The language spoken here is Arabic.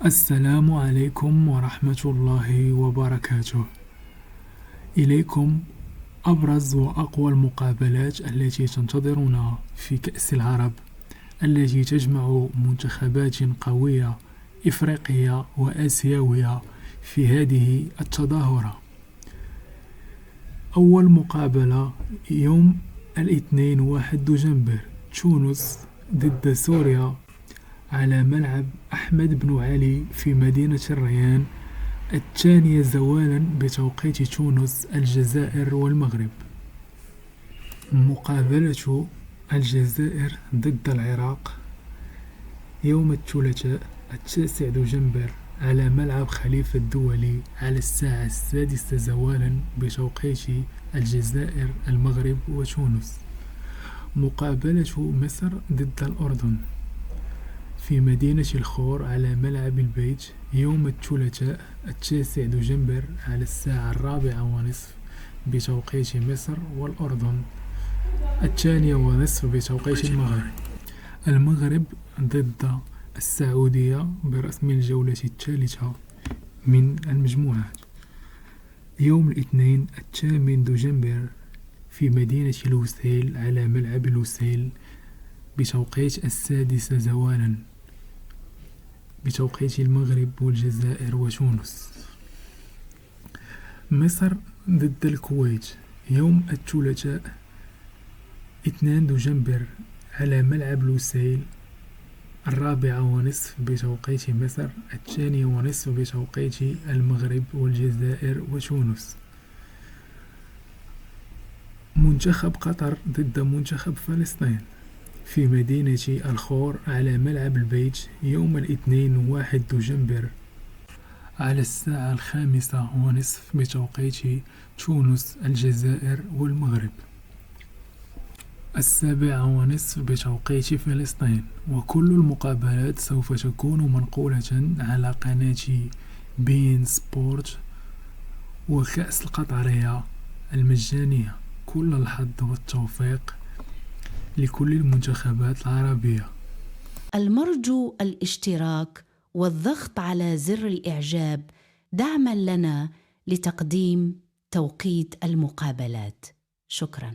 السلام عليكم ورحمة الله وبركاته. إليكم أبرز وأقوى المقابلات التي تنتظرنا في كأس العرب، التي تجمع منتخبات قوية إفريقية وآسيوية في هذه التظاهرة. أول مقابلة يوم الاثنين 1 دجنبر، تونس ضد سوريا على ملعب أحمد بن علي في مدينة الريان، الثانية زوالا بتوقيت تونس، الجزائر والمغرب. مقابلة الجزائر ضد العراق يوم الثلاثاء 9 دجنبر على ملعب خليفة الدولي على الساعة 6 زوالا بتوقيت الجزائر، المغرب وتونس. مقابلة مصر ضد الأردن في مدينة الخور على ملعب البيت يوم الثلاثاء 9 دجنبر على الساعة 4:30 بتوقيت مصر والأردن، 2:30 بتوقيت المغرب. المغرب ضد السعودية برسم الجولة الثالثة من المجموعات يوم الاثنين 8 دجنبر في مدينة لوسيل على ملعب لوسيل بتوقيت 6 زوالا بتوقيت المغرب والجزائر وتونس. مصر ضد الكويت يوم الثلاثاء 2 دجنبر على ملعب لوسيل، 4:30 بتوقيت مصر، 2:30 بتوقيت المغرب والجزائر وتونس. منتخب قطر ضد منتخب فلسطين في مدينة الخور على ملعب البيت يوم الاثنين 1 دجنبر على الساعة 5:30 بتوقيت تونس، الجزائر والمغرب، 7:30 بتوقيت فلسطين. وكل المقابلات سوف تكون منقولة على قناة بين سبورت وكأس القطرية المجانية. كل الحظ والتوفيق لكل المنتخبات العربية. المرجو الاشتراك والضغط على زر الإعجاب دعماً لنا لتقديم توقيت المقابلات. شكراً.